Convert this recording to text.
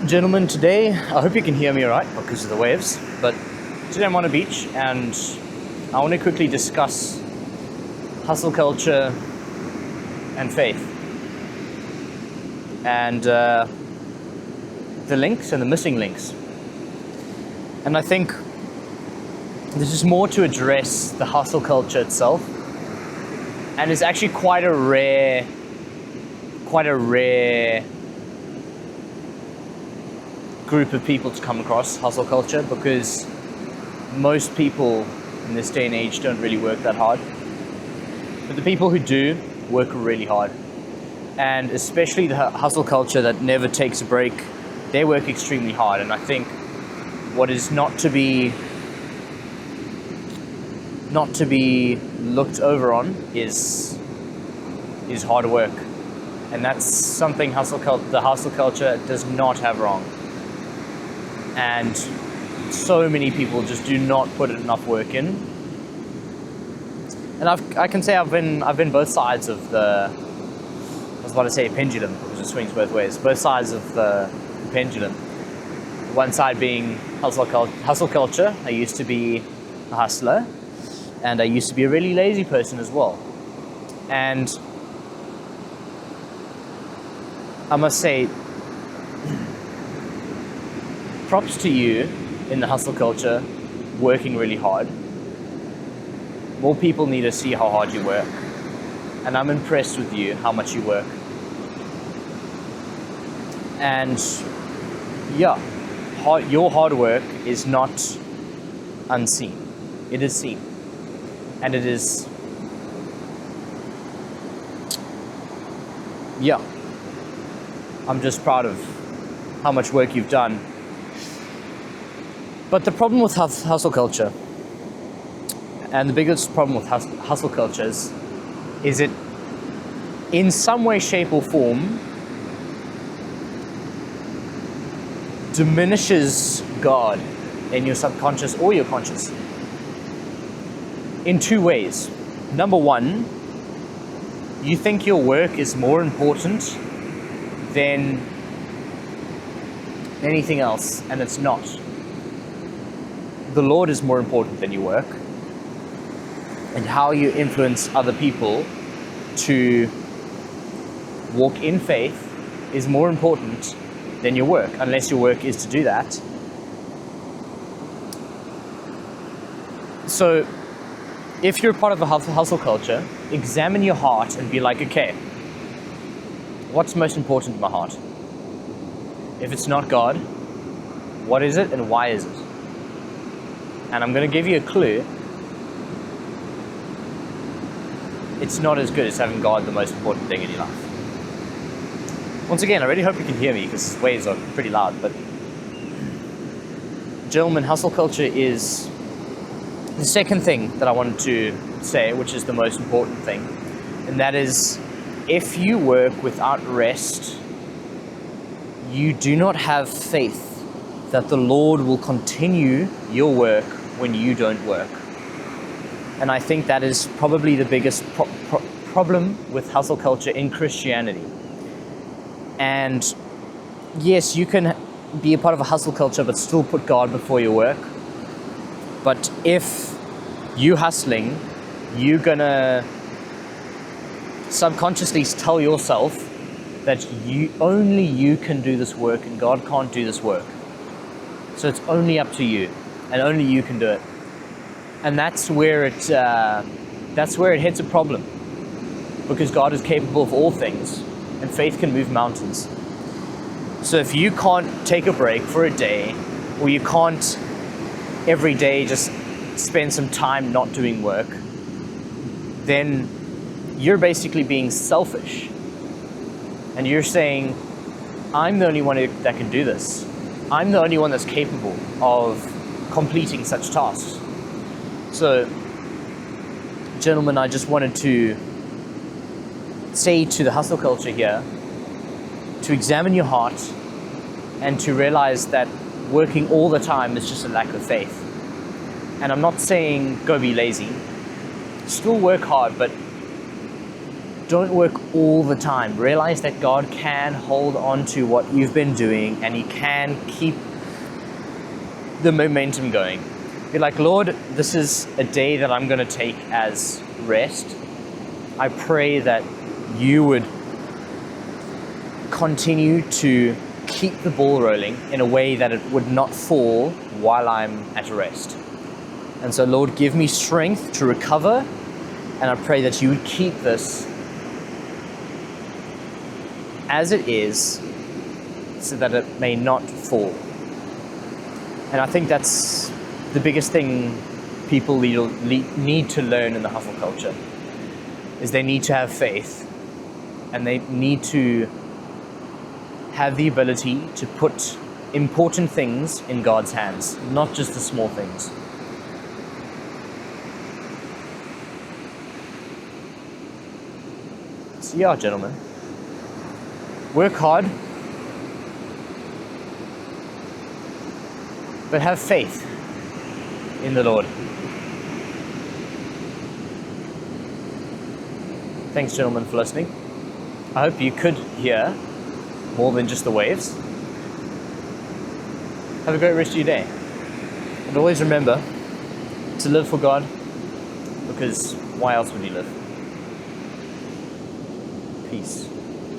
Gentlemen, today, I hope you can hear me all right because of the waves, but today I'm on a beach and I want to quickly discuss hustle culture and faith and the links and the missing links. And I think this is more to address the hustle culture itself, and it's actually quite a rare group of people to come across, hustle culture, because most people in this day and age don't really work that hard. But the people who do work really hard, and especially the hustle culture that never takes a break, they work extremely hard. And I think what is not to be looked over on is hard work, and that's something the hustle culture does not have wrong. And so many people just do not put enough work in. And I can say I've been both sides of the, I was about to say pendulum because it swings both ways. Both sides of the pendulum. One side being hustle culture. I used to be a hustler, and I used to be a really lazy person as well. And I must say, props to you in the hustle culture, working really hard. More people need to see how hard you work, and I'm impressed with you, how much you work. And yeah, your hard work is not unseen. It is seen, and it is, yeah, I'm just proud of how much work you've done. But the problem with hustle culture, and the biggest problem with hustle culture is it, in some way, shape or form, diminishes God in your subconscious or your conscious in two ways. Number one, you think your work is more important than anything else, and it's not. The Lord is more important than your work, and how you influence other people to walk in faith is more important than your work, unless your work is to do that. So if you're part of a hustle culture, examine your heart and be like, okay, what's most important in my heart? If it's not God, what is it and why is it? And I'm going to give you a clue. It's not as good as having God the most important thing in your life. Once again, I really hope you can hear me because waves are pretty loud. But gentlemen, hustle culture is the second thing that I wanted to say, which is the most important thing. And that is, if you work without rest, you do not have faith that the Lord will continue your work when you don't work. And I think that is probably the biggest problem with hustle culture in Christianity. And yes, you can be a part of a hustle culture but still put God before your work. But if you hustling, you're gonna subconsciously tell yourself that only you can do this work and God can't do this work. So it's only up to you, and only you can do it. And that's where it hits a problem, because God is capable of all things, and faith can move mountains. So if you can't take a break for a day, or you can't every day just spend some time not doing work, then you're basically being selfish. And you're saying, I'm the only one that can do this. I'm the only one that's capable of completing such tasks. So, gentlemen, I just wanted to say to the hustle culture here to examine your heart and to realize that working all the time is just a lack of faith. And I'm not saying go be lazy. Still work hard, but don't work all the time. Realize that God can hold on to what you've been doing, and He can keep the momentum going. Be like, Lord, this is a day that I'm going to take as rest. I pray that you would continue to keep the ball rolling in a way that it would not fall while I'm at rest. And so, Lord, give me strength to recover, and I pray that you would keep this as it is so that it may not fall. And I think that's the biggest thing people need to learn in the hustle culture, is they need to have faith, and they need to have the ability to put important things in God's hands, not just the small things. So yeah, gentlemen, work hard, but have faith in the Lord. Thanks, gentlemen, for listening. I hope you could hear more than just the waves. Have a great rest of your day. And always remember to live for God, because why else would you live? Peace.